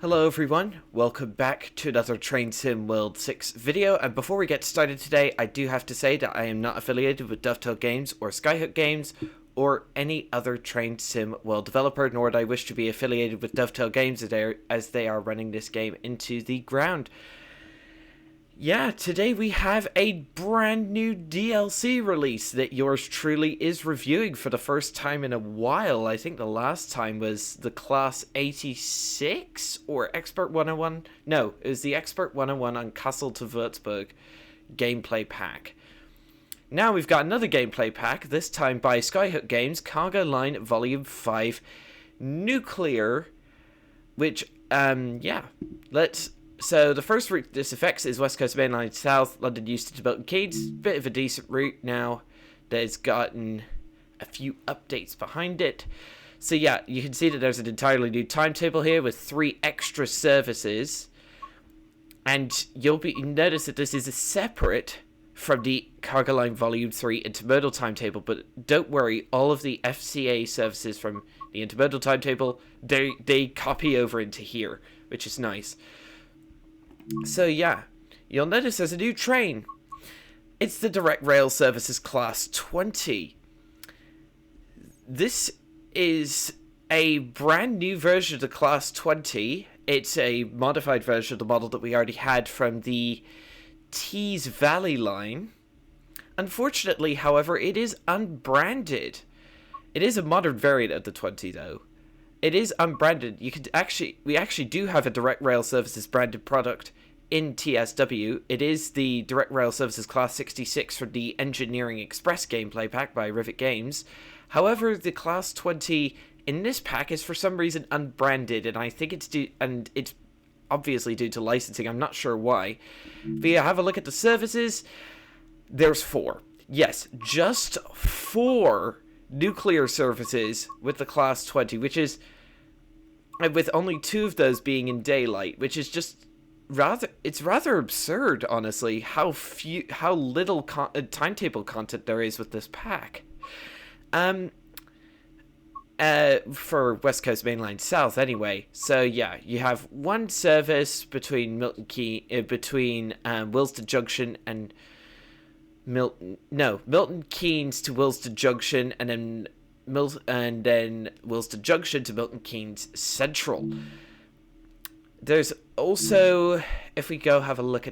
Hello everyone, welcome back to another Train Sim World 6 video, and before we get started today, I do have to say that I am not affiliated with Dovetail Games or Skyhook Games or any other Train Sim World developer, nor do I wish to be affiliated with Dovetail Games as they are running this game into the ground. Yeah, today we have a brand new DLC release that yours truly is reviewing for the first time in a while. I think the last time was the Class 86 or Expert 101. No, it was the Expert 101 on Castle to Würzburg gameplay pack. Now we've got another gameplay pack, this time by Skyhook Games, Cargo Line Vol.5 Nuclear, which, So the first route this affects is West Coast Main Line South, London Euston to Milton Keynes. Bit of a decent route now that has gotten a few updates behind it. So yeah, you can see that there's an entirely new timetable here with 3 extra services. And you'll notice that this is separate from the Cargo Line Volume 3 intermodal timetable. But don't worry, all of the FCA services from the intermodal timetable, they copy over into here, which is nice. So yeah, you'll notice there's a new train. It's the Direct Rail Services Class 20. This is a brand new version of the Class 20. It's a modified version of the model that we already had from the Tees Valley line. Unfortunately, however, it is unbranded. It is a modern variant of the 20 though. It is unbranded. We actually do have a Direct Rail Services branded product in TSW. It is the Direct Rail Services Class 66 for the Engineering Express gameplay pack by Rivet Games. However, the Class 20 in this pack is for some reason unbranded, and I think it's obviously due to licensing. I'm not sure why. But yeah, have a look at the services. There's 4. Yes, just 4 nuclear services with the Class 20, which is with only 2 of those being in daylight, which is just rather absurd, honestly, how little timetable content there is with this pack. For West Coast Main Line South, anyway. So yeah, you have 1 service between Milton Willesden Junction and Milton Keynes to Willesden Junction, and then Willesden Junction to Milton Keynes Central. There's also, if we go have a look,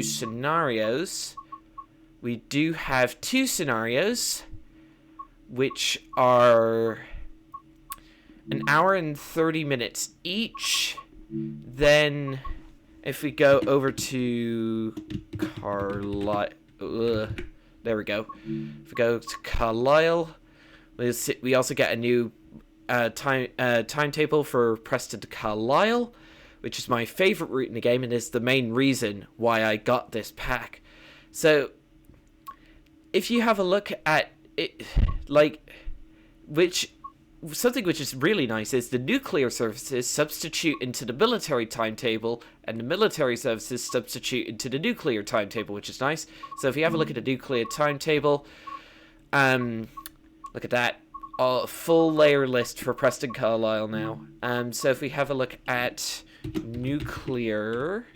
scenarios. We do have 2 scenarios, which are an hour and 30 minutes each. Then, if we go over to Carlisle, there we go. If we go to Carlisle, we also get a new timetable for Preston to Carlisle, which is my favorite route in the game and is the main reason why I got this pack. So, if you have a look at it, something which is really nice is the nuclear services substitute into the military timetable, and the military services substitute into the nuclear timetable, which is nice. So if you have a look at the nuclear timetable, look at that. Full layer list for Preston Carlisle now. So if we have a look at nuclear,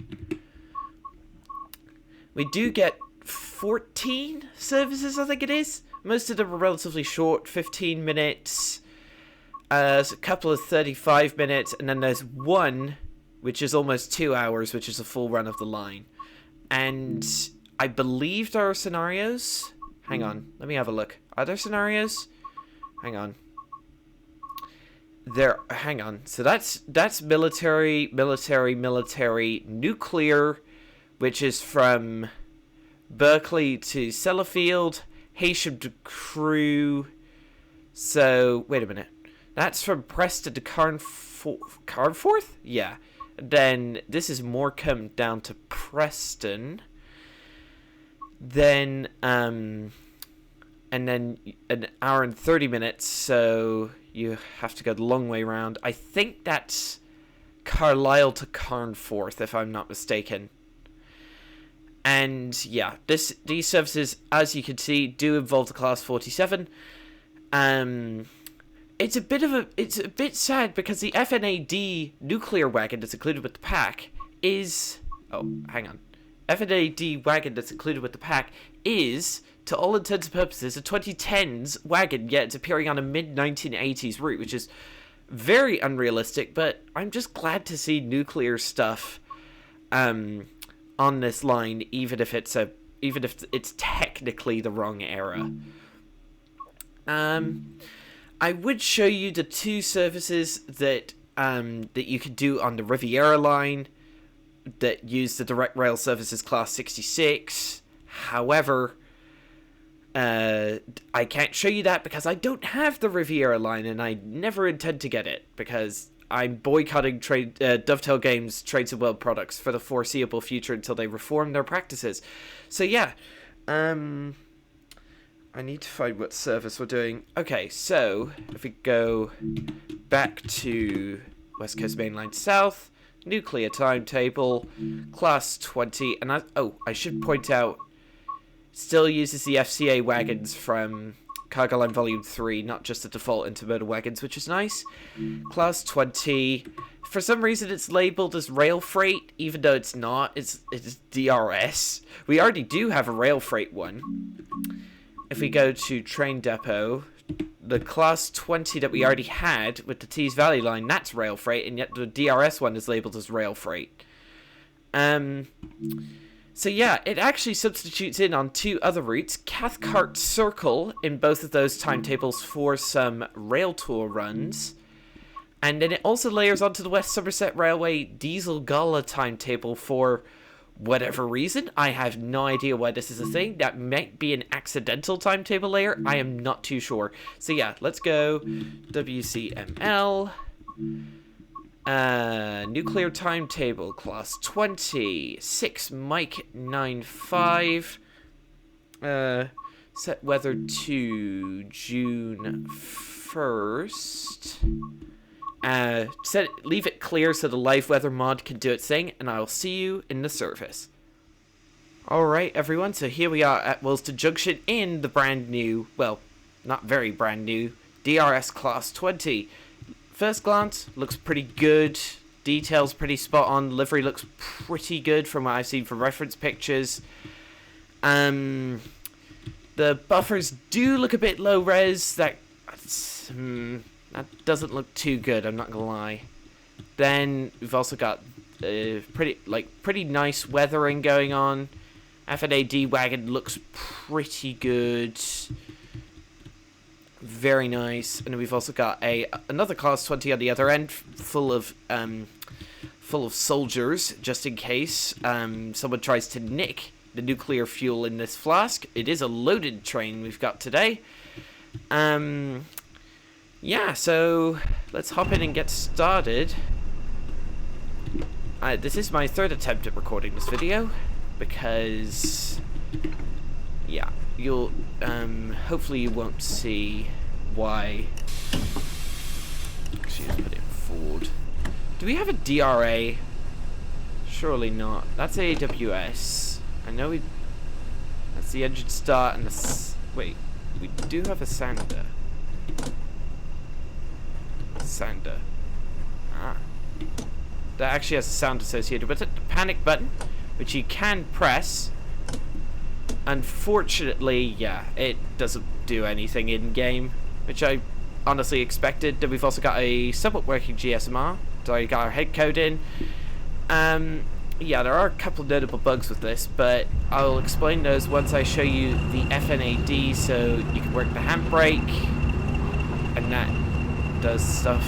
we do get 14 services, I think it is. Most of them are relatively short, 15 minutes. There's a couple of 35 minutes, and then there's 1 which is almost 2 hours, which is a full run of the line. And I believe there are scenarios. Hang on, let me have a look. Are there scenarios? Hang on. Hang on. So that's military, nuclear, which is from Berkeley to Sellafield, Heysham to Crewe. So, wait a minute. That's from Preston to Carnforth? Yeah. Then this is Morecambe down to Preston. Then, and then an hour and 30 minutes, so you have to go the long way around. I think that's Carlisle to Carnforth, if I'm not mistaken. And yeah, these services, as you can see, do involve the Class 47. it's a bit sad because the FNAD nuclear wagon that's included with the pack is... Oh, hang on. FNAD wagon that's included with the pack is, to all intents and purposes, a 2010s wagon, yet it's appearing on a mid-1980s route, which is very unrealistic, but I'm just glad to see nuclear stuff on this line, even if it's technically the wrong era. I would show you the two services that you could do on the Riviera line that use the direct rail services class 66. However, I can't show you that because I don't have the Riviera line, and I never intend to get it because I'm boycotting Dovetail Games Trades of World products for the foreseeable future until they reform their practices. So yeah, I need to find what service we're doing. Okay, so if we go back to West Coast Main Line South, nuclear timetable, class 20, and I should point out, still uses the FCA wagons from Cargo Line Volume 3, not just the default intermodal wagons, which is nice. Class 20, for some reason it's labeled as rail freight, even though it's not. It's DRS. We already do have a rail freight one. If we go to train depot, the class 20 that we already had with the Tees Valley line, that's rail freight, and yet the DRS one is labeled as rail freight. So yeah, it actually substitutes in on two other routes, Cathcart Circle in both of those timetables for some rail tour runs. And then it also layers onto the West Somerset Railway Diesel Gala timetable for whatever reason. I have no idea why this is a thing. That might be an accidental timetable layer. I am not too sure. So yeah, let's go WCML. Nuclear timetable, class 20, 6 Mike 95. Set weather to June 1st. Leave it clear so the live weather mod can do its thing, and I'll see you in the service. Alright everyone, so here we are at Willesden Junction in the brand new, well, not very brand new, DRS class 20. First glance, looks pretty good, details pretty spot on, livery looks pretty good from what I've seen from reference pictures. The buffers do look a bit low res, that doesn't look too good, I'm not gonna lie. Then we've also got pretty nice weathering going on. FNAD wagon looks pretty good. Very nice. And we've also got another class 20 on the other end, full of soldiers, just in case someone tries to nick the nuclear fuel in this flask. It is a loaded train we've got today. Yeah, so let's hop in and get started. This is my third attempt at recording this video, because, yeah, you'll, hopefully you won't see why. Actually, let's put it forward. Do we have a DRA? Surely not. That's AWS. I know that's the engine start and wait, we do have a sander. Sander. That actually has a sound associated with it. The panic button, which you can press. Unfortunately, yeah, it doesn't do anything in game, which I honestly expected. Then we've also got a somewhat working GSMR. So I got our head code in. Yeah, there are a couple of notable bugs with this, but I'll explain those once I show you the FNAD, so you can work the handbrake, and that does stuff.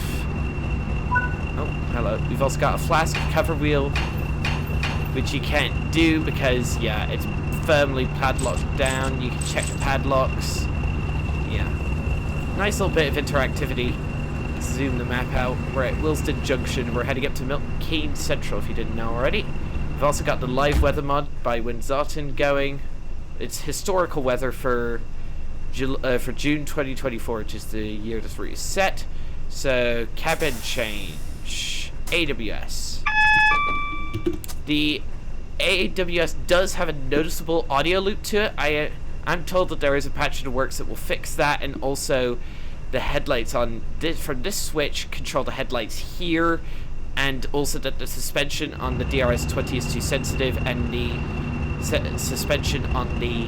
Oh, hello. We've also got a flask cover wheel, which you can't do because, yeah, it's firmly padlocked down. You can check the padlocks. Yeah. Nice little bit of interactivity. Zoom the map out. We're at Willesden Junction. We're heading up to Milton Keynes Central, if you didn't know already. We've also got the live weather mod by Winzarton going. It's historical weather for June 2024, which is the year this route is set. So, cabin change, AWS. The AWS does have a noticeable audio loop to it. I'm told that there is a patch in the works that will fix that, and also the headlights on from this switch control the headlights here, and also that the suspension on the DRS20 is too sensitive, and the suspension on the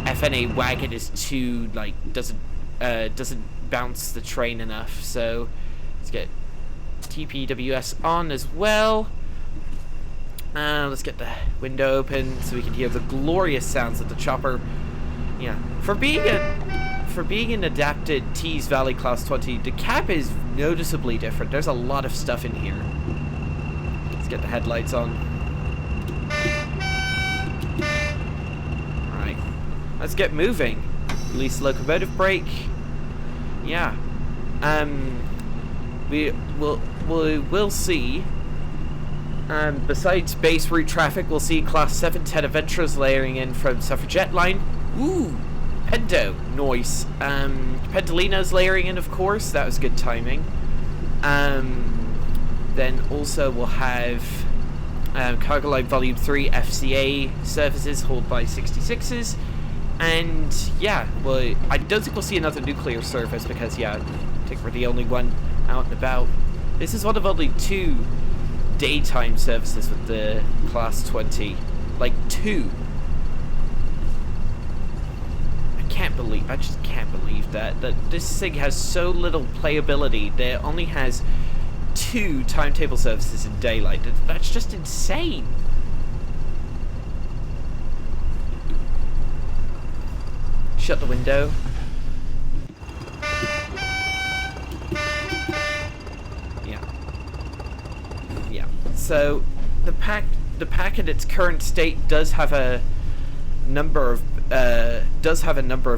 FNA wagon is too, like, doesn't bounce the train enough. So let's get TPWS on as well. Let's get the window open so we can hear the glorious sounds of the chopper. Yeah, for being an adapted Tees Valley Class 20, the cab is noticeably different. There's a lot of stuff in here. Let's get the headlights on. Alright, let's get moving. Release locomotive brake. Yeah. We'll see. Besides base route traffic, we'll see Class 710 Adventurers layering in from Suffragette Line. Ooh, Pendo, nice. Pendolino's layering in, of course. That was good timing. Then also we'll have Cargo Line Volume 3 FCA services hauled by 66s. And yeah, well, I don't think we'll see another nuclear service because, yeah, I think we're the only one out and about. This is one of only 2 daytime services with the Class 20. Like, 2. I just can't believe that this thing has so little playability that it only has 2 timetable services in daylight. That's just insane. Shut the window. Yeah. So the pack in its current state does have a number of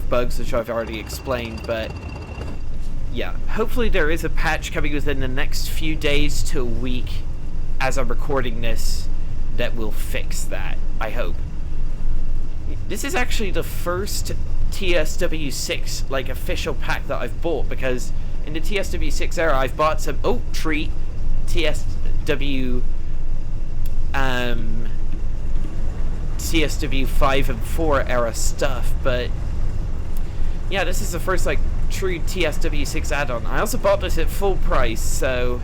bugs, which I've already explained, but yeah, hopefully there is a patch coming within the next few days to a week as I'm recording this that will fix that, I hope. This is actually the first TSW6 like official pack that I've bought, because in the TSW6 era I've bought some TSW TSW5 and 4 era stuff, but yeah, this is the first like true TSW6 add-on. I also bought this at full price, so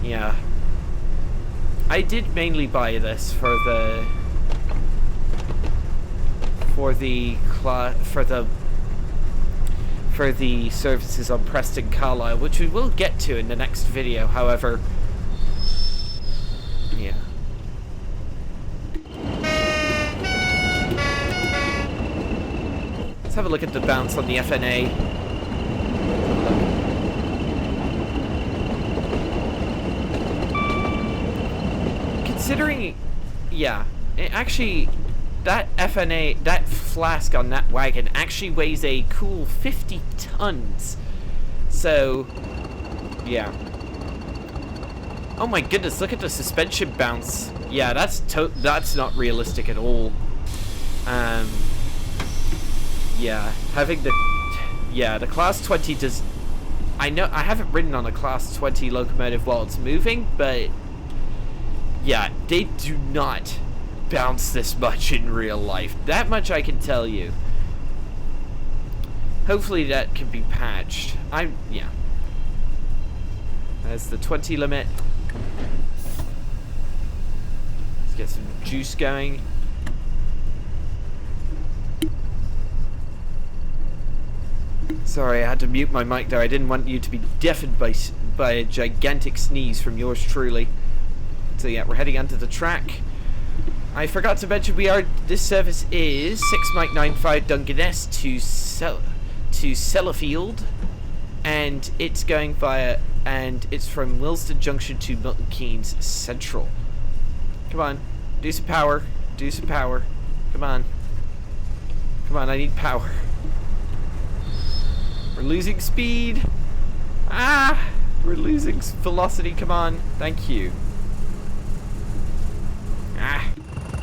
yeah, I did mainly buy this for the services on Preston Carlisle, which we will get to in the next video. However, yeah. Let's have a look at the bounce on the FNA. Considering, yeah, it actually, that FNA, that flask on that wagon actually weighs a cool 50 tons. So, yeah. Oh my goodness, look at the suspension bounce. Yeah, that's not realistic at all. Yeah, having the Class 20 does... I know, I haven't ridden on a Class 20 locomotive while it's moving, but yeah, they do not bounce this much in real life. That much I can tell you. Hopefully that can be patched. Yeah. That's the 20 limit. Let's get some juice going. Sorry, I had to mute my mic there. I didn't want you to be deafened by a gigantic sneeze from yours truly. So yeah, we're heading onto the track. I forgot to mention this service is 6 Mike 95 Dungeness to Sellafield, and it's going via, and it's from Willesden Junction to Milton Keynes Central. Come on, do some power, come on, I need power. We're losing speed. We're losing velocity. Come on. Thank you.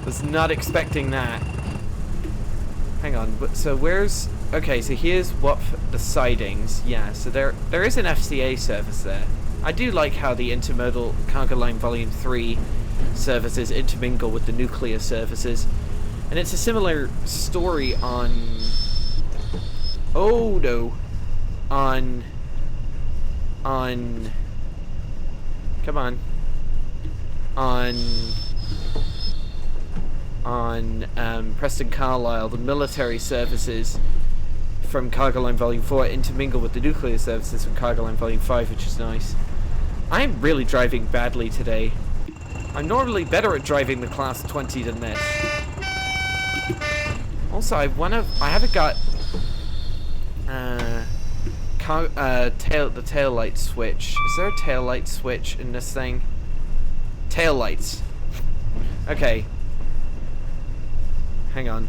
Was not expecting that. Hang on. So where's... Okay, so here's what the sidings. Yeah, so there is an FCA service there. I do like how the intermodal Cargo Line Volume 3 services intermingle with the nuclear services. And it's a similar story on... Oh, no. on, come on, on Preston Carlisle, the military services from Cargo Line Volume 4 intermingle with the nuclear services from Cargo Line Volume 5, which is nice. I'm really driving badly today. I'm normally better at driving the Class 20 than this. Also, I haven't got the tail light switch. Is there a tail light switch in this thing? Tail lights. Okay. Hang on.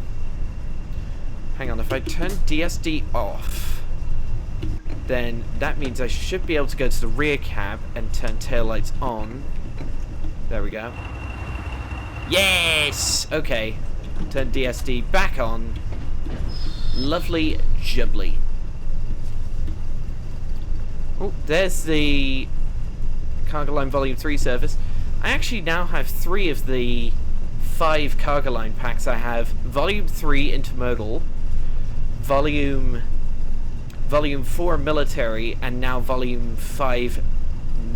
If I turn DSD off, then that means I should be able to go to the rear cab and turn taillights on. There we go. Yes! Okay. Turn DSD back on. Lovely jubbly. Oh, there's the Cargo Line Volume 3 service. I actually now have 3 of the 5 Cargo Line packs. I have Volume 3 Intermodal, Volume 4 Military, and now Volume 5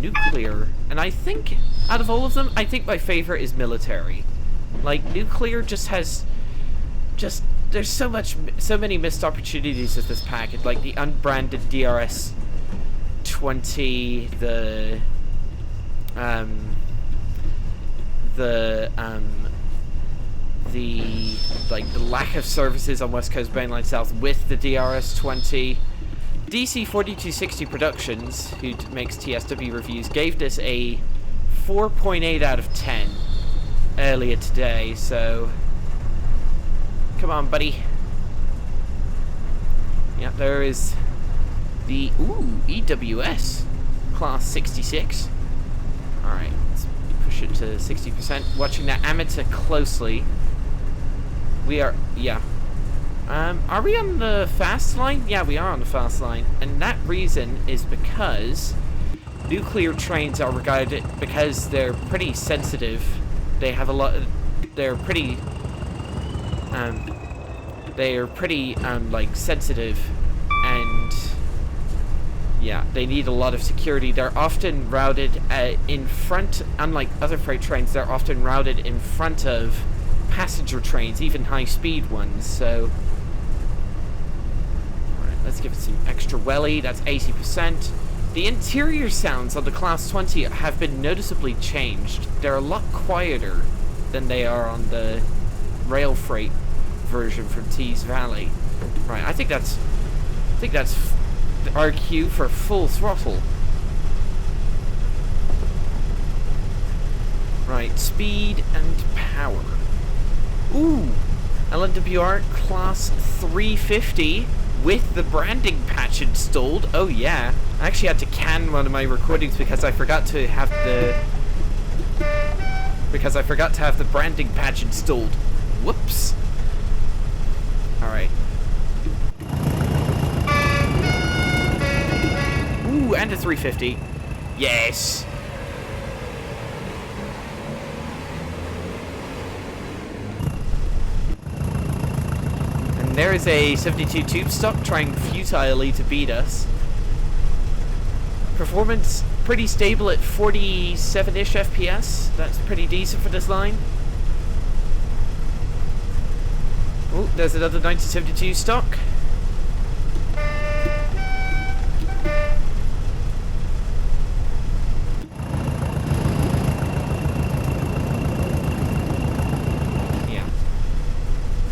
Nuclear. And I think, out of all of them, I think my favorite is Military. Like, Nuclear just has... there's so many missed opportunities with this pack. It's like the unbranded DRS 20, the lack of services on West Coast Mainline South with the DRS 20. DC 4260 Productions, who makes TSW reviews, gave this a 4.8 out of 10 earlier today, so come on, buddy. Yeah, there is the EWS Class 66. Alright, let's push it to 60%. Watching that amateur closely. We are, yeah. Are we on the fast line? Yeah, we are on the fast line. And that reason is because nuclear trains are regarded, because they're pretty sensitive. They have a lot of, they're pretty, like, sensitive, and yeah, they need a lot of security. They're often routed in front, unlike other freight trains, they're often routed in front of passenger trains, even high-speed ones, so... Alright, let's give it some extra welly. That's 80%. The interior sounds on the Class 20 have been noticeably changed. They're a lot quieter than they are on the rail freight version from Tees Valley. Right, I think that's our cue for full throttle. Right, speed and power. Ooh, LNWR Class 350 with the branding patch installed. Oh yeah, I actually had to can one of my recordings because I forgot to have the branding patch installed. Whoops. All right. Ooh, and a 350. Yes. There is a 72 tube stock trying futilely to beat us. Performance pretty stable at 47-ish FPS. That's pretty decent for this line. Oh, there's another 1972 stock.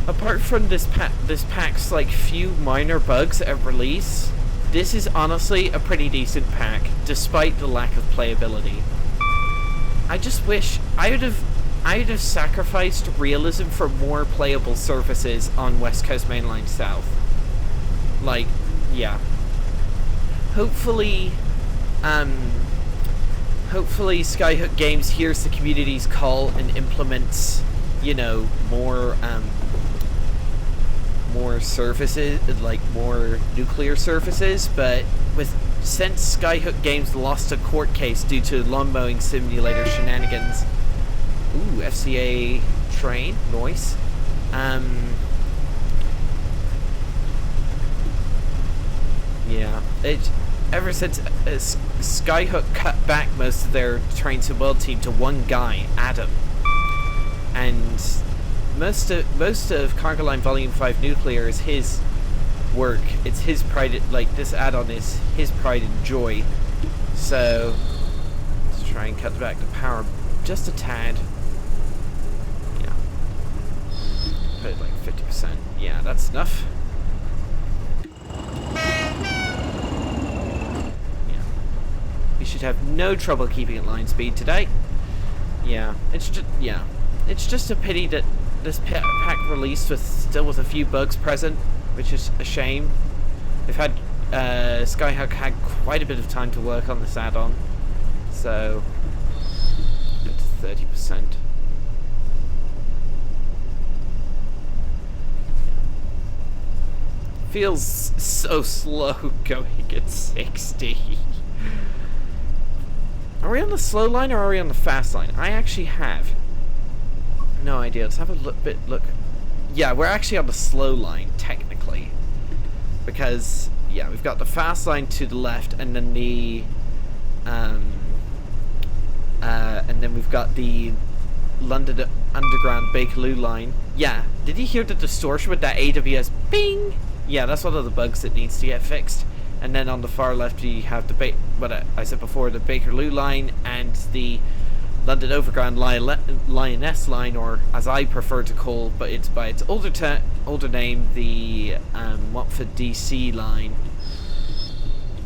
Apart from this pack's like few minor bugs at release, this is honestly a pretty decent pack, despite the lack of playability. I just wish I would have sacrificed realism for more playable surfaces on West Coast Mainline South. Like, yeah. Hopefully Skyhook Games hears the community's call and implements, you know, more surfaces, like more nuclear surfaces, but since Skyhook Games lost a court case due to lawn mowing simulator shenanigans. Ooh, FCA train, nice. Yeah, ever since Skyhook cut back most of their Train to World team to one guy, Adam, and most of Cargo Line Volume 5 Nuclear is his work. It's his pride. Like, this add-on is his pride and joy. So let's try and cut back the power just a tad. Yeah, put it like 50%. Yeah, that's enough. We should have no trouble keeping at line speed today. Yeah, it's just a pity that this pack released still with a few bugs present, which is a shame. We've had Skyhook had quite a bit of time to work on this add-on, so get to 30%. Feels so slow going at 60. Are we on the slow line or are we on the fast line? I actually have no idea. Let's have a look. Yeah, we're actually on the slow line, technically. Because, yeah, we've got the fast line to the left, and then the... and then we've got the London Underground Bakerloo line. Yeah, did you hear the distortion with that AWS bing? Yeah, that's one of the bugs that needs to get fixed. And then on the far left you have the what I said before, the Bakerloo line and the London Overground Lioness line, or as I prefer to call, but it's by its older name, the Watford DC line.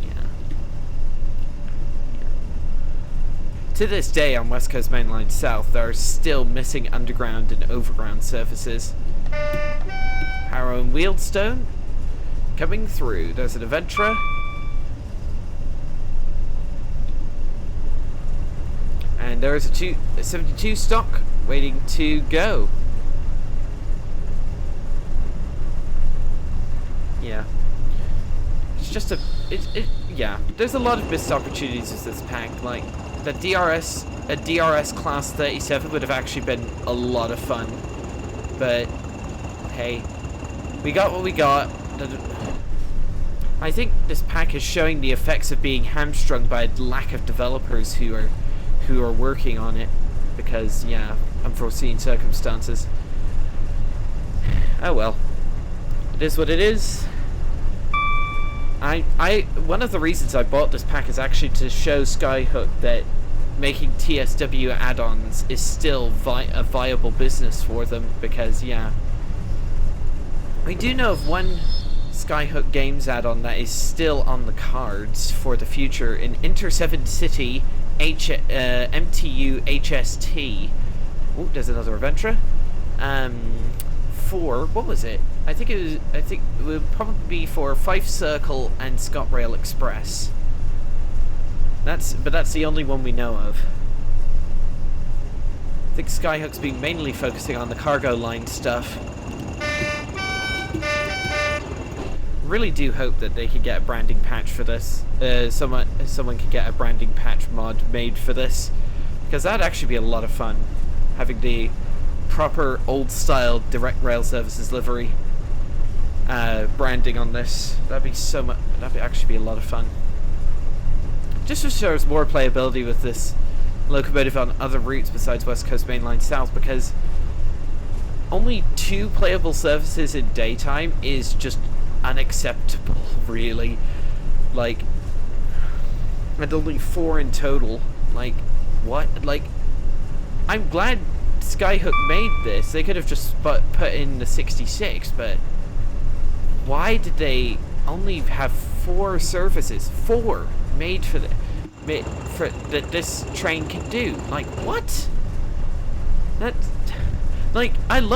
Yeah. To this day on West Coast Main Line South, there are still missing underground and overground services. Harrow and Wealdstone coming through. There's an Aventra. And there is a 72 stock waiting to go. Yeah. It's just yeah. There's a lot of missed opportunities with this pack. Like, a DRS class 37 would have actually been a lot of fun. But, hey, we got what we got. I think this pack is showing the effects of being hamstrung by a lack of developers who are working on it, because, yeah, unforeseen circumstances. Oh well, it is what it is. One of the reasons I bought this pack is actually to show Skyhook that making TSW add-ons is still a viable business for them, because, yeah, we do know of one Skyhook Games add-on that is still on the cards for the future in Inter7 City MTU HST. Oh, there's another Aventra. For what was it? I think it would probably be for Fife Circle and ScotRail Express. That's the only one we know of. I think Skyhook's been mainly focusing on the cargo line stuff. Really do hope that they could get a branding patch for this. Someone could get a branding patch mod made for this, because that'd actually be a lot of fun, having the proper old style direct rail services livery branding on this. That'd actually be a lot of fun. Just to show us more playability with this locomotive on other routes besides West Coast Main Line South, because only 2 playable services in daytime is just unacceptable, really. Like, and only 4 in total. Like, what? Like, I'm glad Skyhook made this. They could have just put in the 66, but why did they only have 4 services? 4 made for that this train can do. Like, what? That, like, I'm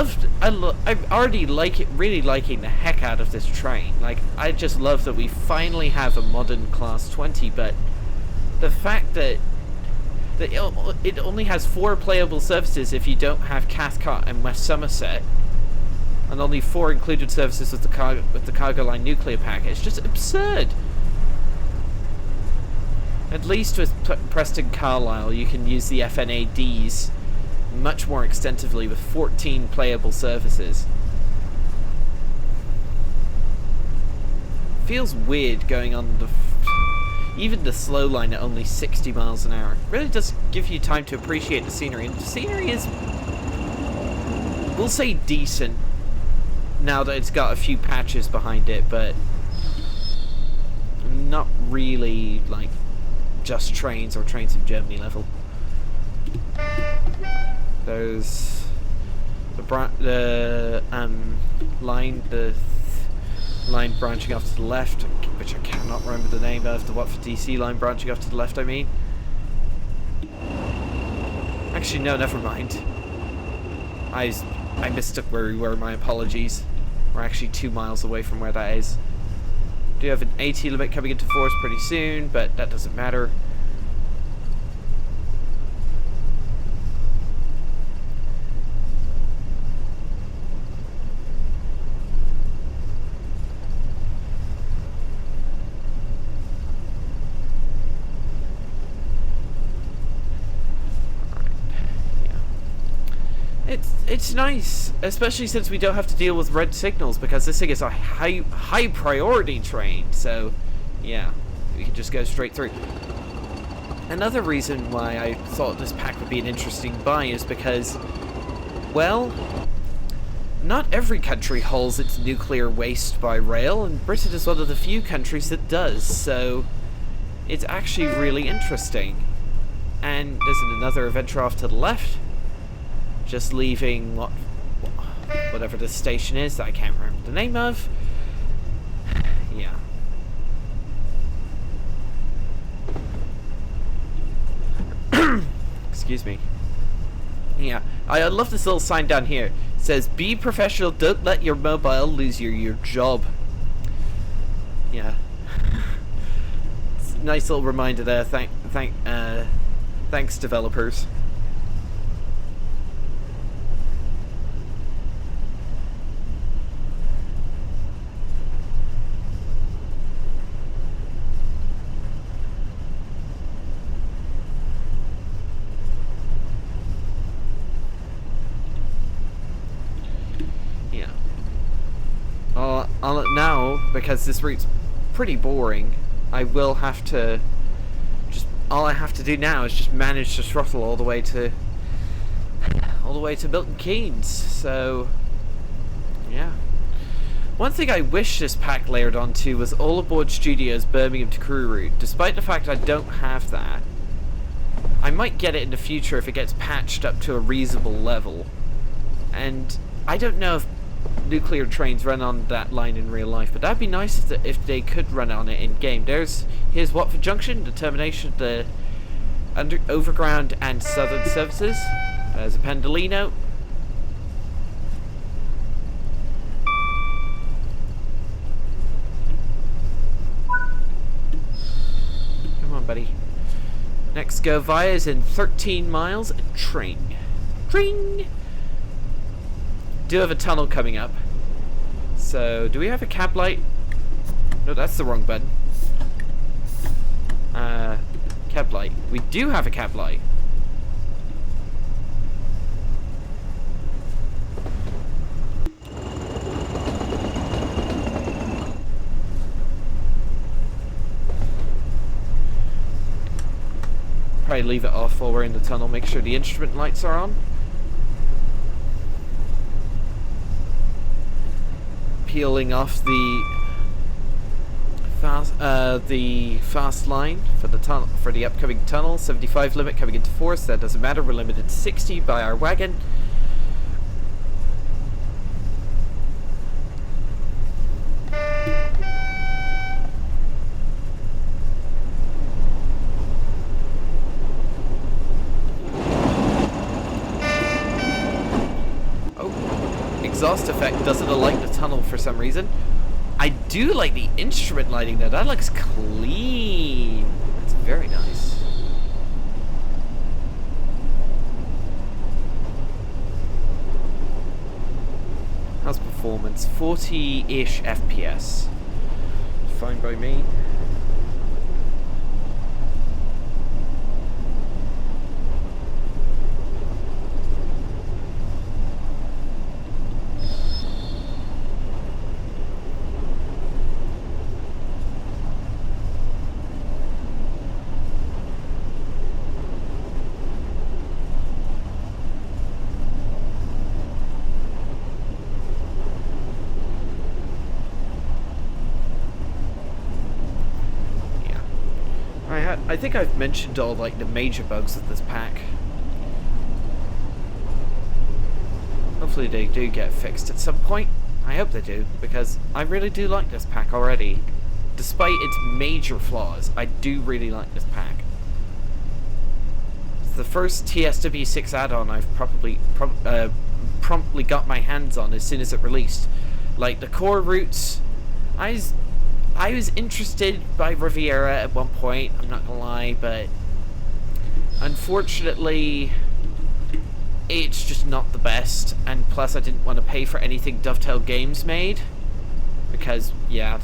already really liking the heck out of this train. Like, I just love that we finally have a modern Class 20, but the fact that it only has 4 playable services if you don't have Cathcart and West Somerset, and only 4 included services with the Cargo Line Nuclear pack, it's just absurd. At least with Preston Carlisle, you can use the FNADs much more extensively with 14 playable services. feels weird going on the even the slow line at only 60 miles an hour. Really does give you time to appreciate the scenery, and the scenery is, we'll say, decent now that it's got a few patches behind it, but not really like just trains or Trains in Germany level. There's the line branching off to the left, which I cannot remember the name of, the Watford DC line branching off to the left, I mean. Actually, no, never mind. I mistook where we were, my apologies. We're actually 2 miles away from where that is. Do have an 80 limit coming into force pretty soon, but that doesn't matter. It's nice, especially since we don't have to deal with red signals, because this thing is a high priority train, so yeah, we can just go straight through. Another reason why I thought this pack would be an interesting buy is because, well, not every country hauls its nuclear waste by rail, and Britain is one of the few countries that does, so it's actually really interesting. And there's another adventure off to the left. Just leaving whatever this station is that I can't remember the name of. Yeah. Excuse me. Yeah. I love this little sign down here. It says, "Be professional, don't let your mobile lose your job." Yeah. It's a nice little reminder there. Thanks developers. Now, because this route's pretty boring, I will have to all I have to do now is just manage to throttle all the way to Milton Keynes. So yeah. One thing I wish this pack layered onto was All Aboard Studios Birmingham to Crewe route. Despite the fact I don't have that, I might get it in the future if it gets patched up to a reasonable level. And I don't know if nuclear trains run on that line in real life, but that'd be nice if they could run on it in game. Here's Watford Junction, the termination of the overground and southern services. There's a Pendolino. Come on, buddy. Next go via is in 13 miles. Tring. Tring! Do have a tunnel coming up. So, do we have a cab light? No, that's the wrong button. Cab light. We do have a cab light. Probably leave it off while we're in the tunnel. Make sure the instrument lights are on. Peeling off the fast line for the tunnel, for the upcoming tunnel. 75 limit coming into force. That doesn't matter. We're limited to 60 by our wagon. Exhaust effect doesn't light the tunnel for some reason. I do like the instrument lighting though. That looks clean. That's very nice. How's performance? 40-ish FPS. Fine by me. I think I've mentioned all like the major bugs of this pack. Hopefully they do get fixed at some point. I hope they do, because I really do like this pack already. Despite its major flaws, I do really like this pack. It's the first TSW6 add-on I've promptly got my hands on as soon as it released. Like the core routes, I was interested by Riviera at one point, I'm not gonna lie, but unfortunately it's just not the best, and plus I didn't want to pay for anything Dovetail Games made, because yeah,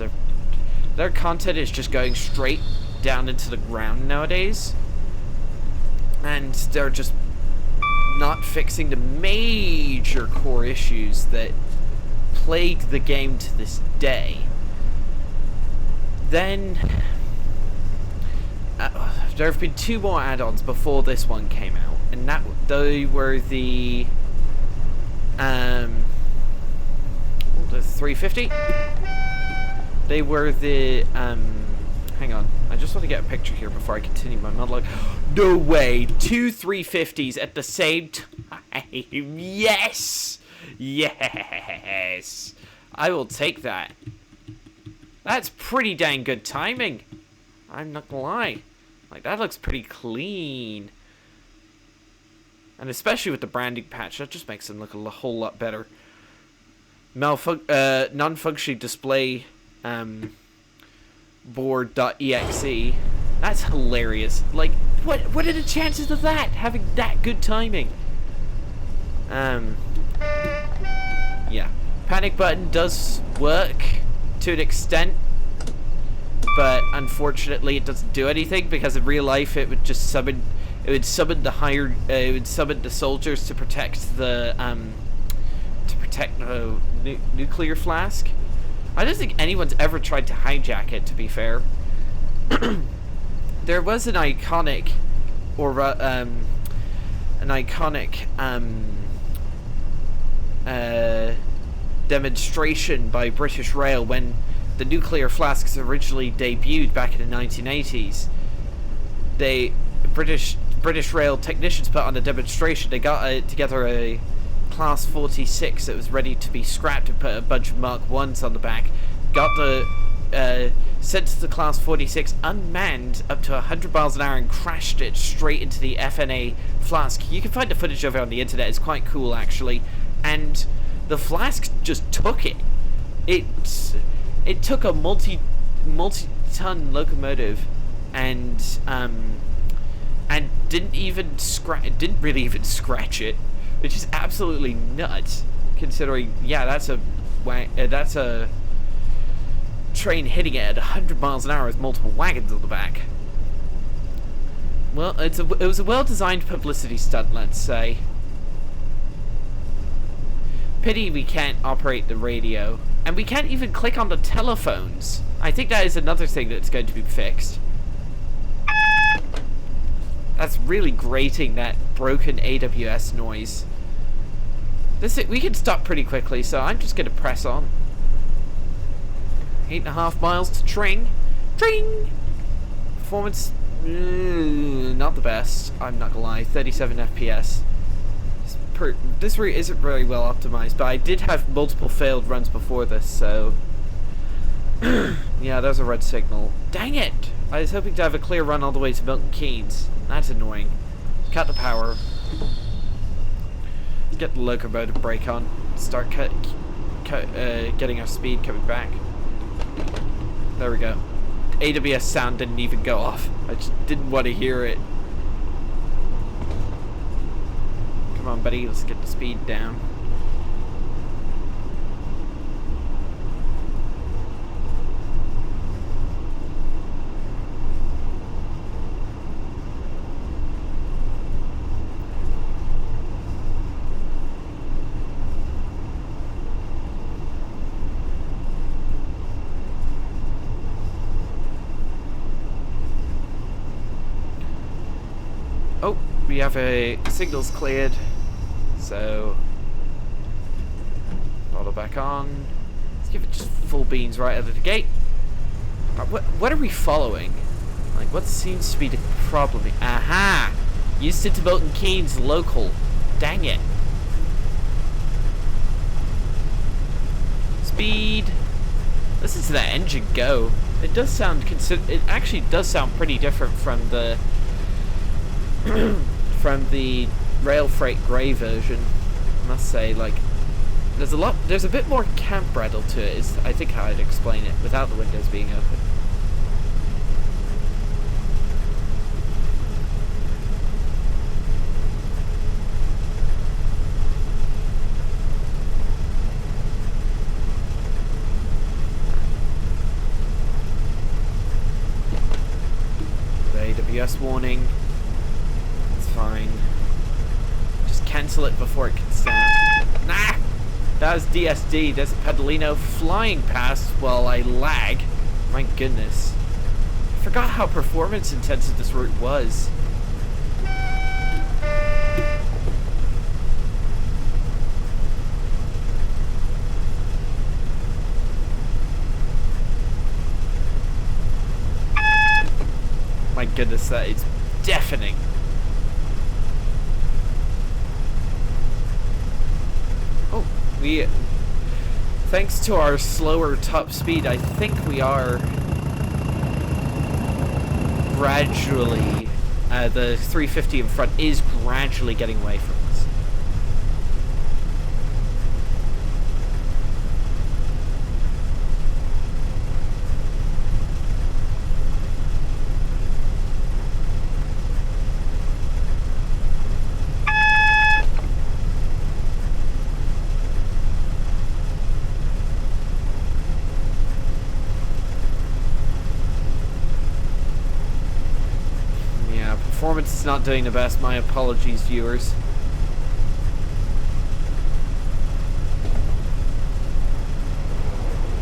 their content is just going straight down into the ground nowadays, and they're just not fixing the major core issues that plague the game to this day. Then there have been 2 more add-ons before this one came out, and they were the 350. They were the hang on, I just want to get a picture here before I continue my monologue. No way, 2 350s at the same time. Yes, yes, I will take that. That's pretty dang good timing. I'm not gonna lie. Like, that looks pretty clean. And especially with the branding patch, that just makes them look a whole lot better. Non-functioning display board.exe. That's hilarious. Like, what are the chances of that having that good timing? Yeah. Panic button does work to an extent, but unfortunately it doesn't do anything, because in real life it would just summon the soldiers to protect the nuclear flask. I don't think anyone's ever tried to hijack it, to be fair. There was an iconic demonstration by British Rail when the nuclear flasks originally debuted back in the 1980s. British Rail technicians put on a demonstration. They got together a Class 46 that was ready to be scrapped and put a bunch of Mark 1s on the back. Got the sent to the Class 46 unmanned up to 100 miles an hour and crashed it straight into the FNA flask. You can find the footage of it on the internet. It's quite cool, actually. And the flask just took it. It took a multi-ton locomotive and didn't really even scratch it, which is absolutely nuts, considering, yeah, that's a train hitting it at 100 miles an hour with multiple wagons on the back. Well, it was a well-designed publicity stunt, let's say. Pity we can't operate the radio, and we can't even click on the telephones. I think that is another thing that's going to be fixed. That's really grating, that broken AWS noise. We can stop pretty quickly, so I'm just going to press on. 8.5 miles to Tring. Tring! Performance, not the best, I'm not gonna lie. 37 FPS. This route isn't very well optimized, but I did have multiple failed runs before this, so... yeah, there's a red signal. Dang it! I was hoping to have a clear run all the way to Milton Keynes. That's annoying. Cut the power. Let's get the locomotive brake on. Start getting our speed coming back. There we go. AWS sound didn't even go off. I just didn't want to hear it. Come on, buddy, let's get the speed down. Oh, we have a signals cleared, so throttle back on. Let's give it just full beans right out of the gate. What are we following? Like, what seems to be the problem? Aha! Euston to Milton Keynes local. Dang it. Speed. Listen to that engine go. It does sound it actually does sound pretty different from the from the rail freight grey version. I must say, like, there's a bit more camp rattle to it, is I think how I'd explain it without the windows being open. AWS warning. It's fine. Just cancel it before it can sound. Nah! That was DSD. There's a Pedalino flying past while I lag. My goodness. I forgot how performance intensive this route was. My goodness, that is deafening. Oh, thanks to our slower top speed, I think we are gradually, the 350 in front is gradually getting away from us. Performance is not doing the best. My apologies, viewers.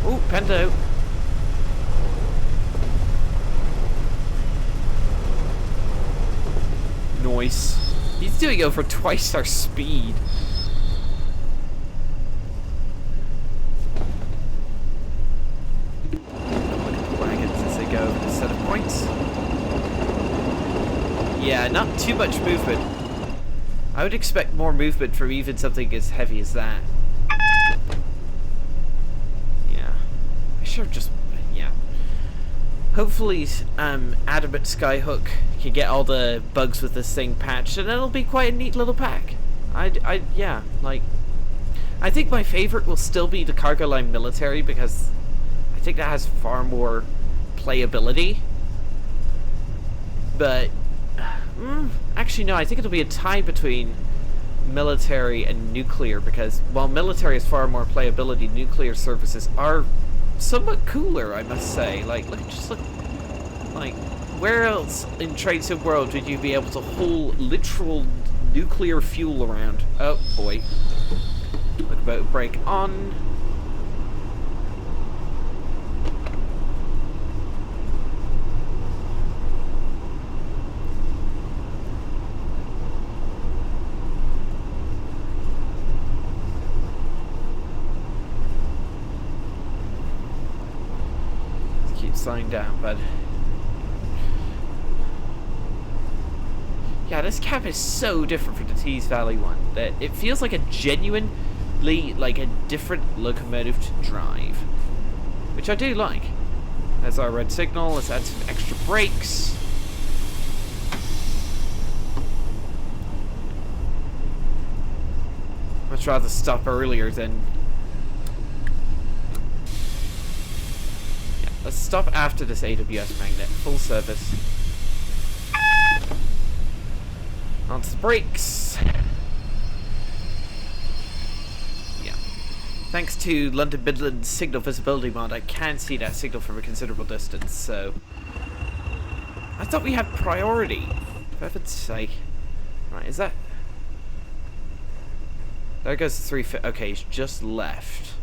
Ooh, Pento. Noise. He's doing over twice our speed. Look at the wagons as they go over the set of points. Yeah, not too much movement. I would expect more movement from even something as heavy as that. Yeah. I should have just... yeah. Hopefully, Adamant Skyhook can get all the bugs with this thing patched, and it'll be quite a neat little pack. Yeah, like... I think my favorite will still be the Cargo Line Military, because I think that has far more playability. But... actually, no, I think it'll be a tie between military and nuclear, because while military has far more playability, nuclear services are somewhat cooler, I must say. Like, just look, like, where else in Trade Sim World would you be able to haul literal nuclear fuel around? Oh, boy. Look about brake on. Slowing down, but yeah, this cab is so different from the Tees Valley one that it feels like a genuinely, like, a different locomotive to drive, which I do like. There's our red signal. Let's add some extra brakes. Much rather stop earlier than... let's stop after this AWS magnet. Full service. Onto the brakes. Yeah. Thanks to London Midland's signal visibility mod, I can see that signal from a considerable distance, so... I thought we had priority. For heaven's sake. Right, is that... there goes the 350. Okay, he's just left.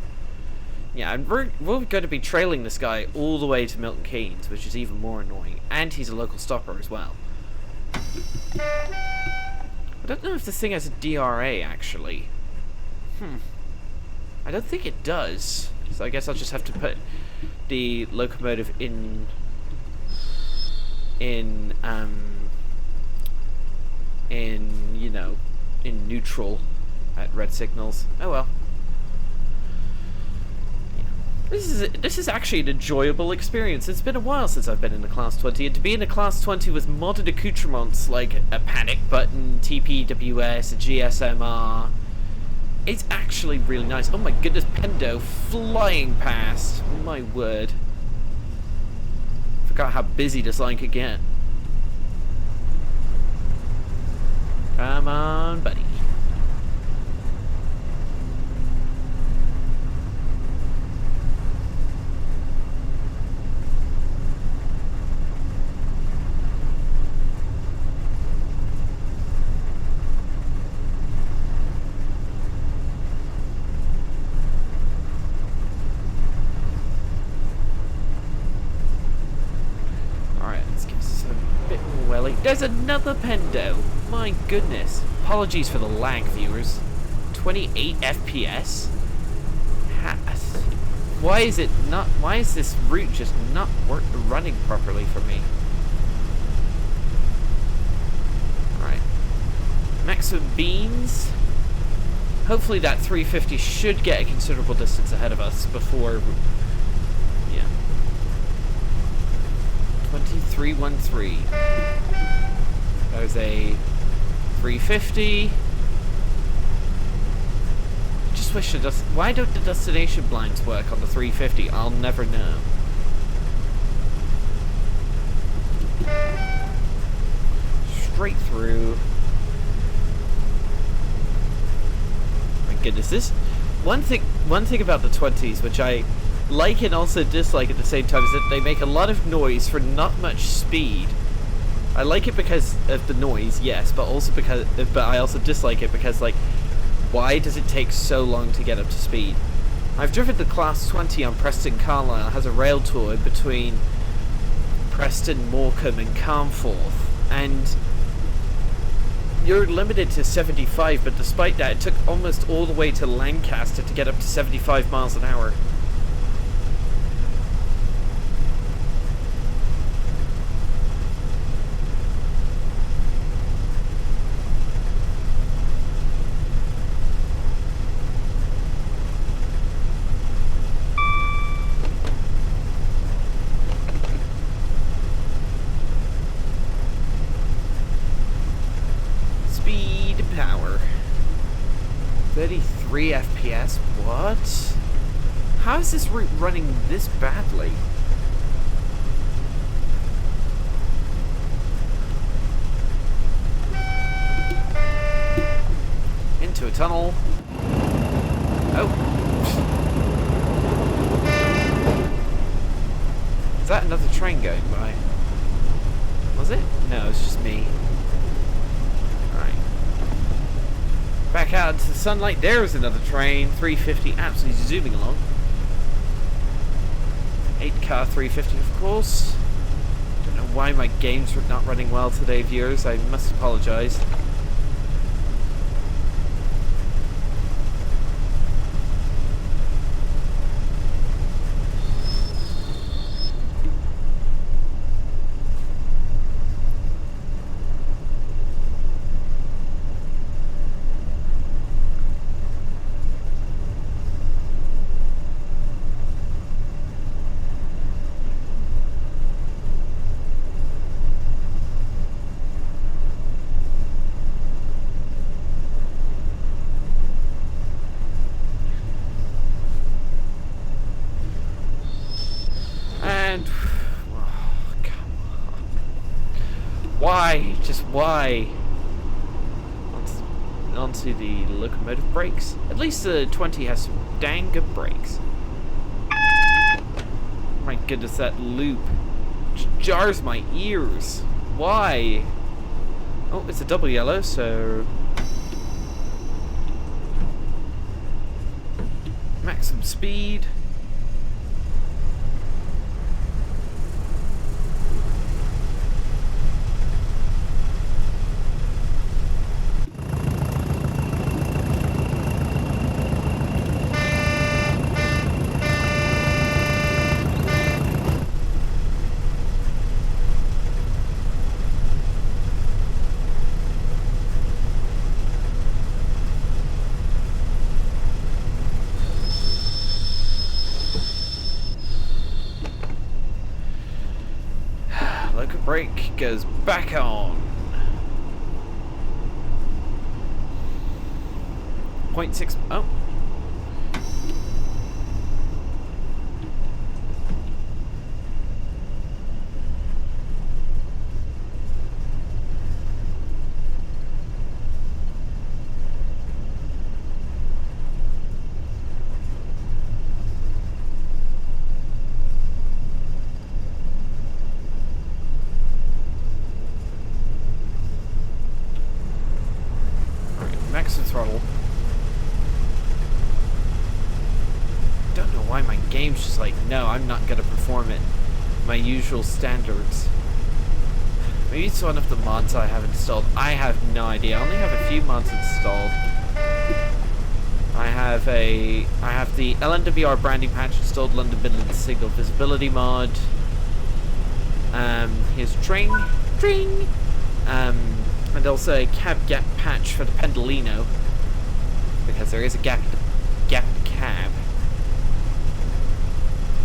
Yeah, and we're going to be trailing this guy all the way to Milton Keynes, which is even more annoying. And he's a local stopper as well. I don't know if this thing has a DRA, actually. I don't think it does. So I guess I'll just have to put the locomotive in you know, in neutral at red signals. Oh well. This is actually an enjoyable experience. It's been a while since I've been in a Class 20, and to be in a Class 20 with modded accoutrements like a panic button, TPWS, a GSMR, it's actually really nice. Oh my goodness, Pendo flying past. My word. Forgot how busy this line could get. Come on, buddy. There's another Pendo! My goodness. Apologies for the lag, viewers. 28 FPS? Why is it not... Why is this route just not running properly for me? Alright. Maximum beans. Hopefully that 350 should get a considerable distance ahead of us before... Yeah. 2313. There's a 350. Just wish it does. Why don't the destination blinds work on the 350? I'll never know. Straight through. My goodness, this one thing about the 20s, which I like and also dislike at the same time, is that they make a lot of noise for not much speed. I like it because of the noise, yes, but I also dislike it because, like, why does it take so long to get up to speed? I've driven the Class 20 on Preston Carlisle. It has a rail tour between Preston, Morecambe and Carnforth, and you're limited to 75, but despite that, it took almost all the way to Lancaster to get up to 75 miles an hour. Power 33 FPS. What? How is this route running this badly? Into a tunnel. Oh. Is that another train going by? Was it? No, it's just me. Back out into the sunlight. There is another train. 350, absolutely zooming along. 8-car 350, of course. Don't know why my games were not running well today, viewers. I must apologize. Why? Just why? Onto the locomotive brakes. At least the 20 has some dang good brakes. My goodness, that loop jars my ears. Why? Oh, it's a double yellow, so... Maximum speed. goes back on. 0.6. Oh. Max the throttle. Don't know why my game's just like, no, I'm not gonna perform at my usual standards. Maybe it's one of the mods I have installed. I have no idea. I only have a few mods installed. I have the LNWR branding patch installed, London Midland Signal Visibility mod. Here's Tring, and also a cab gap patch for the Pendolino, because there is a gap cab.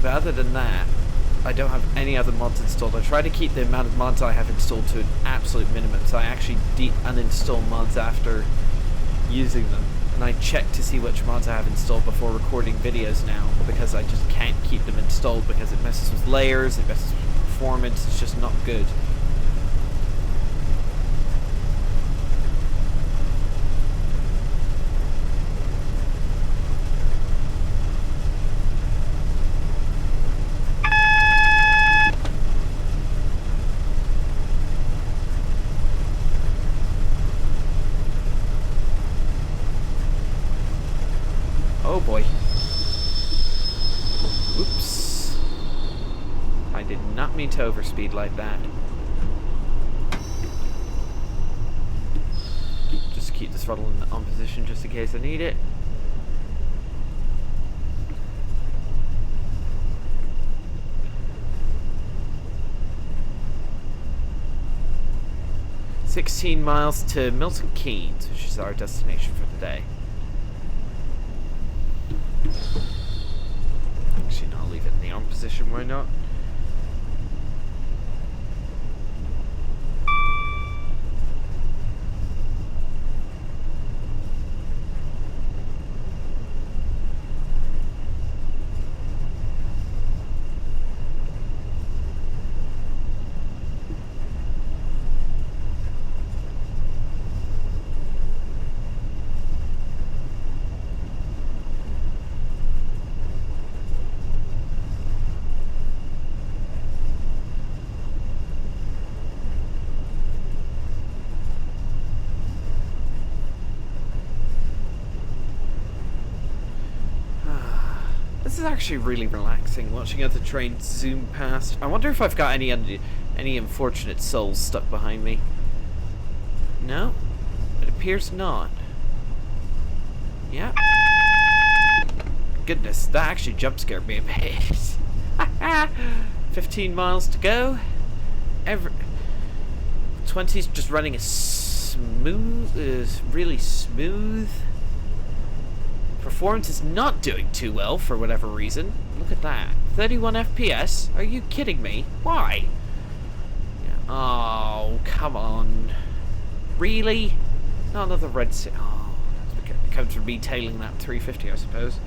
But other than that, I don't have any other mods installed. I try to keep the amount of mods I have installed to an absolute minimum, so I actually uninstall mods after using them. And I check to see which mods I have installed before recording videos now, because I just can't keep them installed because it messes with layers, it messes with performance, it's just not good. Oh boy. Oops. I did not mean to overspeed like that. Just keep the throttle on position just in case I need it. "16 miles to Milton Keynes," which is our destination for the day. Actually, no, I'll leave it in the on position, why not? This is actually really relaxing, watching other trains zoom past. I wonder if I've got any unfortunate souls stuck behind me. No, it appears not. Yeah. Goodness, that actually jump scared me a bit. 15 miles to go. 20's just running as smooth, really smooth. Performance is not doing too well for whatever reason. Look at that. 31 FPS? Are you kidding me? Why? Yeah. Oh, come on. Really? Not another red city. Oh, it comes from me tailing that 350, I suppose.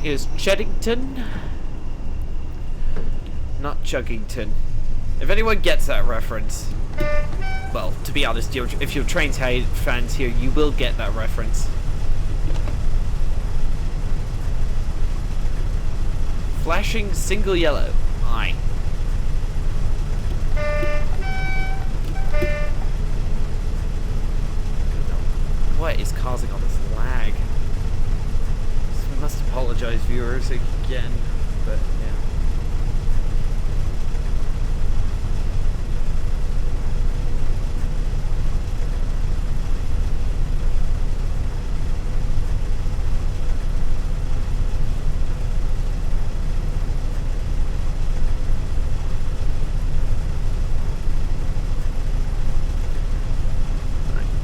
Here's Cheddington. Not Chuggington. If anyone gets that reference, well, to be honest, if you're train fans here, you will get that reference. Flashing single yellow. Aye. What is causing all this lag? So we must apologize, viewers, again, but yeah.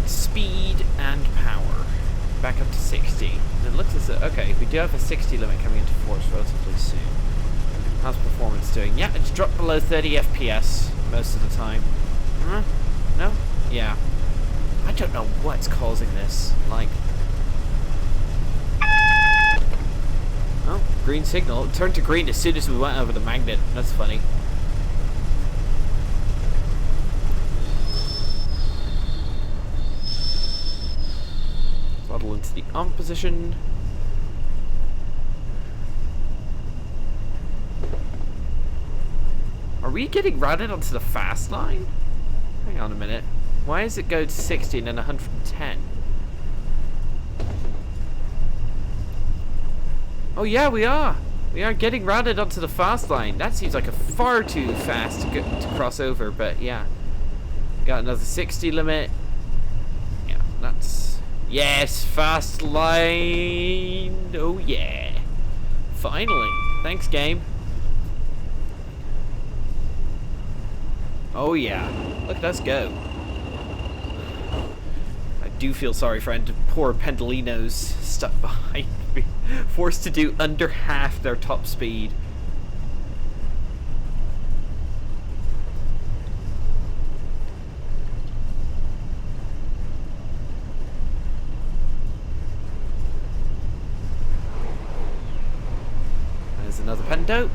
Speed and power. Back up to 60. And it looks as though, okay, we do have a 60 limit coming into force relatively soon. How's performance doing? Yeah, it's dropped below 30 FPS most of the time. No? Yeah. I don't know what's causing this. Like... Oh, green signal. It turned to green as soon as we went over the magnet. That's funny. Throttle into the on position. Are we getting routed onto the fast line? Hang on a minute. Why does it go to 60 and then 110? Oh yeah, we are. We are getting routed onto the fast line. That seems like a far too fast to cross over, but yeah. Got another 60 limit. Yeah, that's... Yes, fast line. Oh yeah. Finally. Thanks, game. Oh yeah. Look at us go. I do feel sorry for poor Pendolinos stuck behind me. Forced to do under half their top speed. Another Pendo.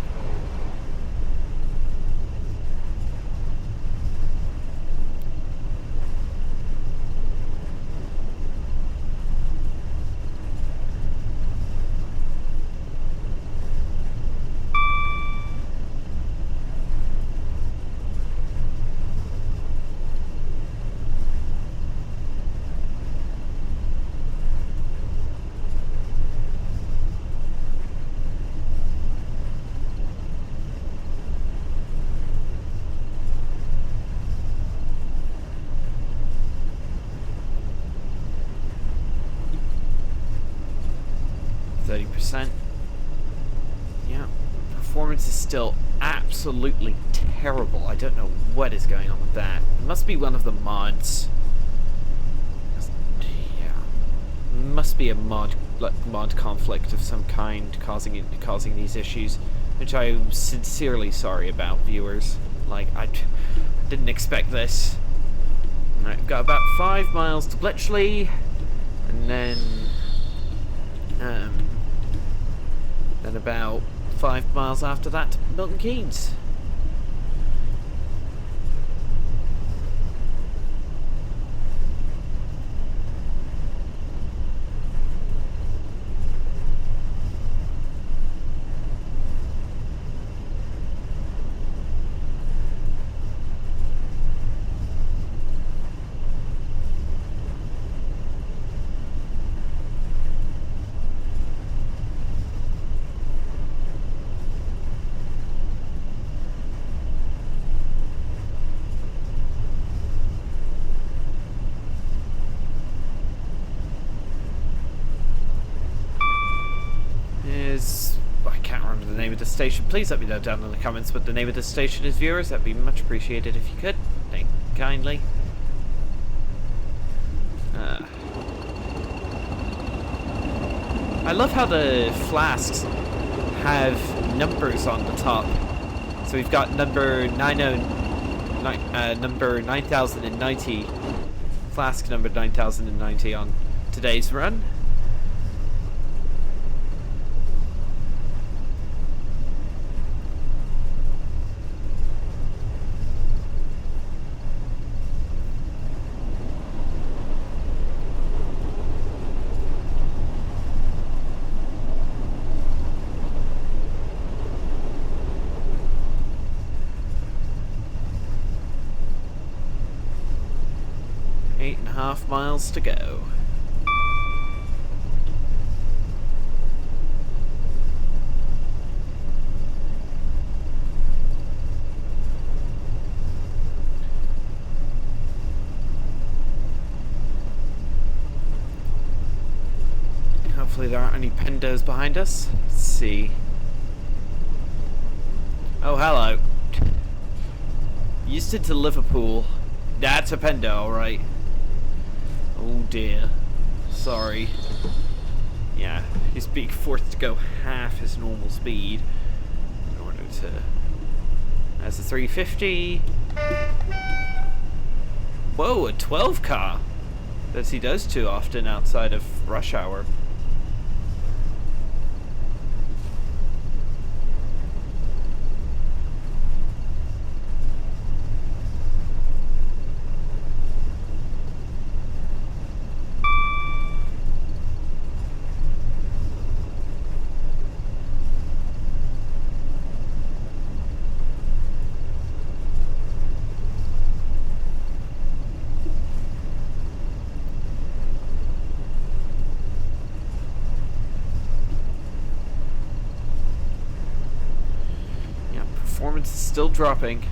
Yeah, performance is still absolutely terrible. I don't know what is going on with that. It must be one of the mods. Yeah, must be a mod conflict of some kind causing these issues, which I'm sincerely sorry about, viewers. Like I didn't expect this. Alright, we've got about 5 miles to Bletchley, and then about 5 miles after that to Milton Keynes. I can't remember the name of the station. Please let me know down in the comments what the name of the station is, viewers. That'd be much appreciated if you could. Thank you kindly. I love how the flasks have numbers on the top. So we've got number 9090, flask number 9090 on today's run. 2.5 miles to go. Hopefully there aren't any pendos behind us. Let's see. Oh, hello. Euston to Liverpool. That's a pendo, alright. Oh dear. Sorry. Yeah, he's being forced to go half his normal speed in order to... That's a 350. Whoa, a 12 car. As he does too often outside of rush hour. Performance is still dropping.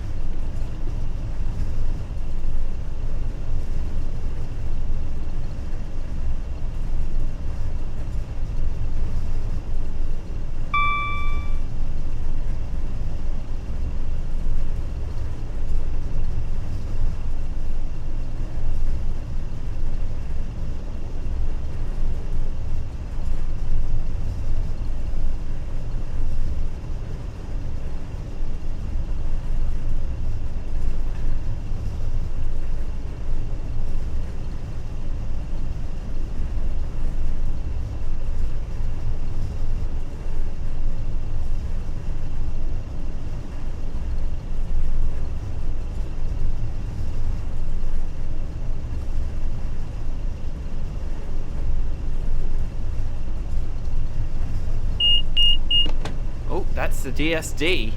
That's the DSD.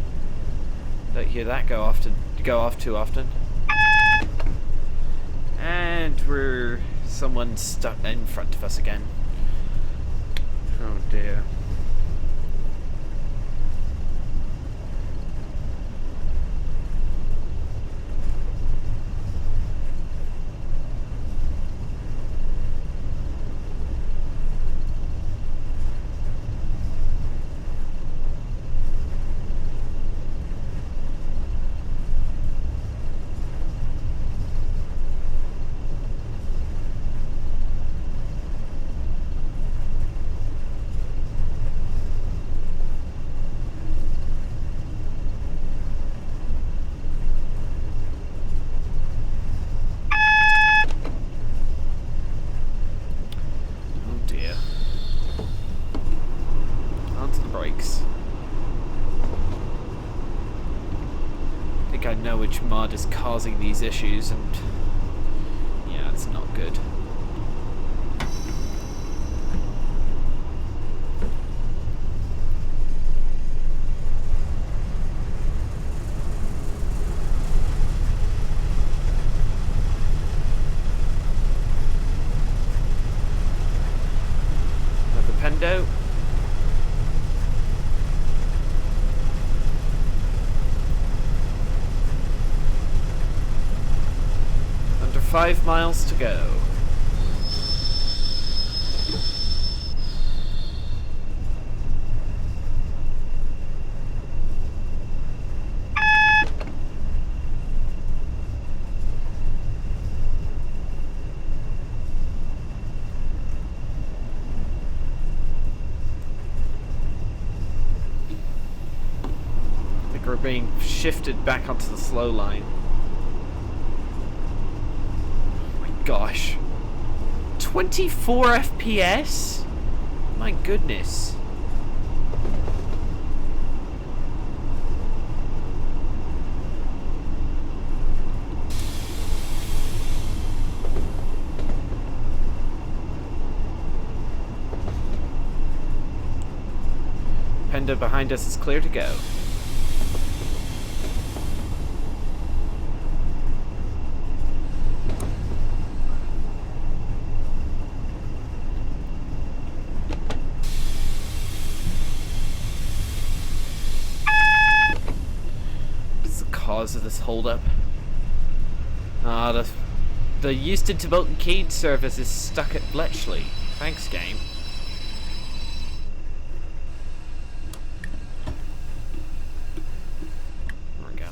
Don't hear that go off too often. And we're someone stuck in front of us again. Oh dear. I know which mod is causing these issues, and yeah, it's not good. Another pendo. Under 5 miles to go. I think we're being shifted back onto the slow line. Gosh, 24 FPS? My goodness. Pendo behind us is clear to go. cause of this holdup. The Euston to Milton Keynes service is stuck at Bletchley. Thanks, game. There we go.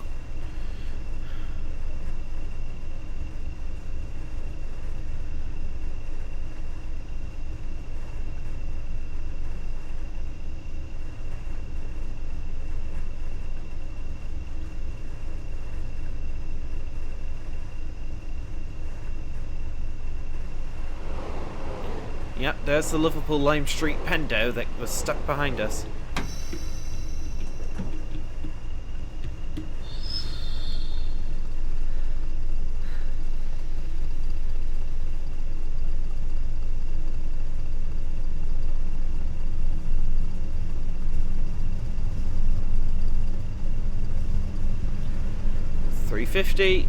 Yep, there's the Liverpool Lime Street Pendo that was stuck behind us. $3.50.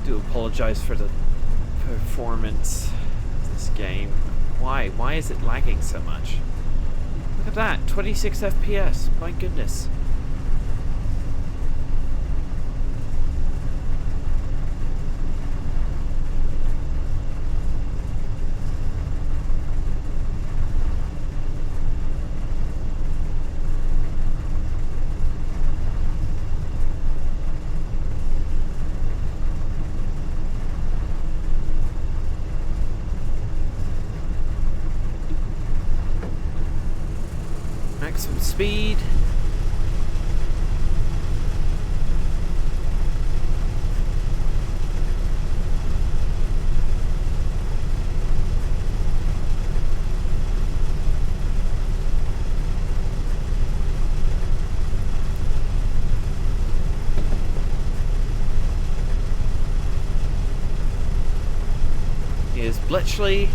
Do apologize for the performance of this game. Why is it lagging so much? Look at that, 26 FPS. My goodness. Maximum speed. Here's Bletchley.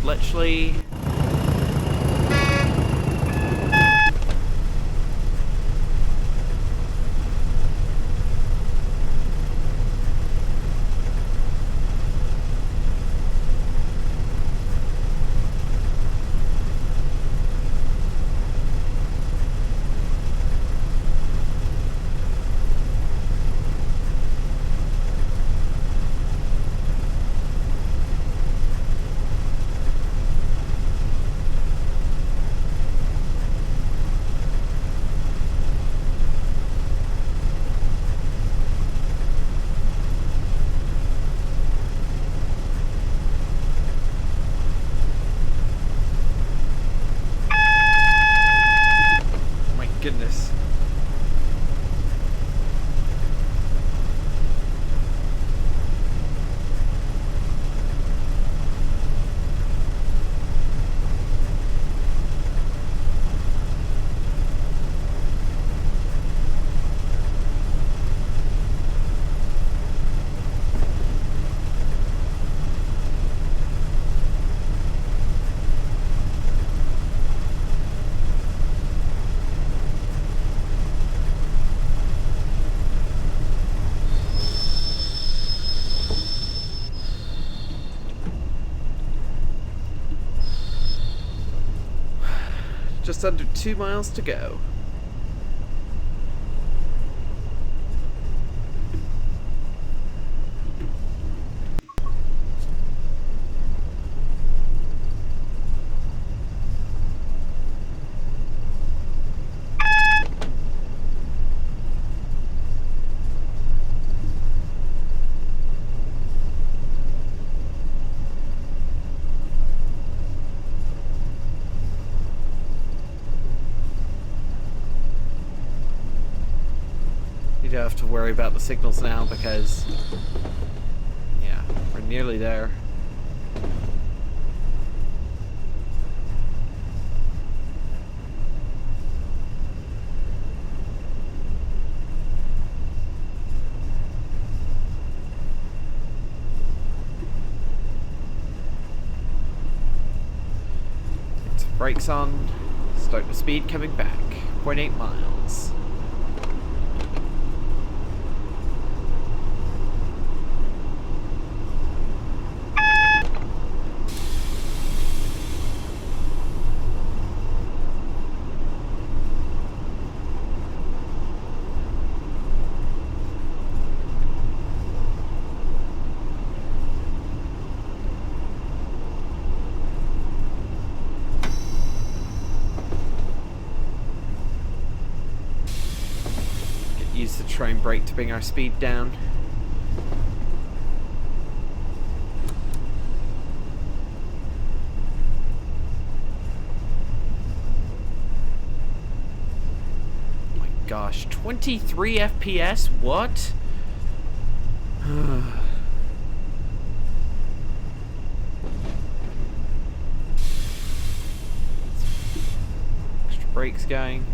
Bletchley. Goodness. Just under 2 miles to go. You don't have to worry about the signals now because, yeah, we're nearly there. Brakes on. Start the speed coming back. 0.8 miles. Use the train brake to bring our speed down. Oh my gosh, 23 FPS? What? Extra brakes going.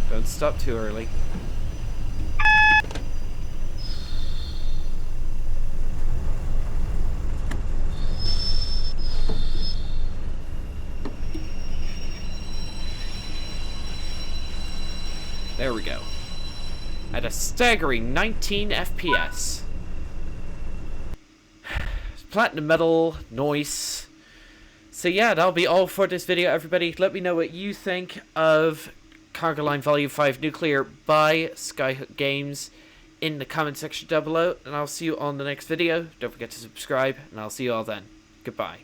Don't stop too early. There we go. At a staggering 19 FPS. Platinum medal, nice. So yeah, that'll be all for this video, everybody. Let me know what you think of Cargo Line Vol.5 Nuclear by Skyhook Games in the comment section down below. And I'll see you on the next video. Don't forget to subscribe, and I'll see you all then. Goodbye.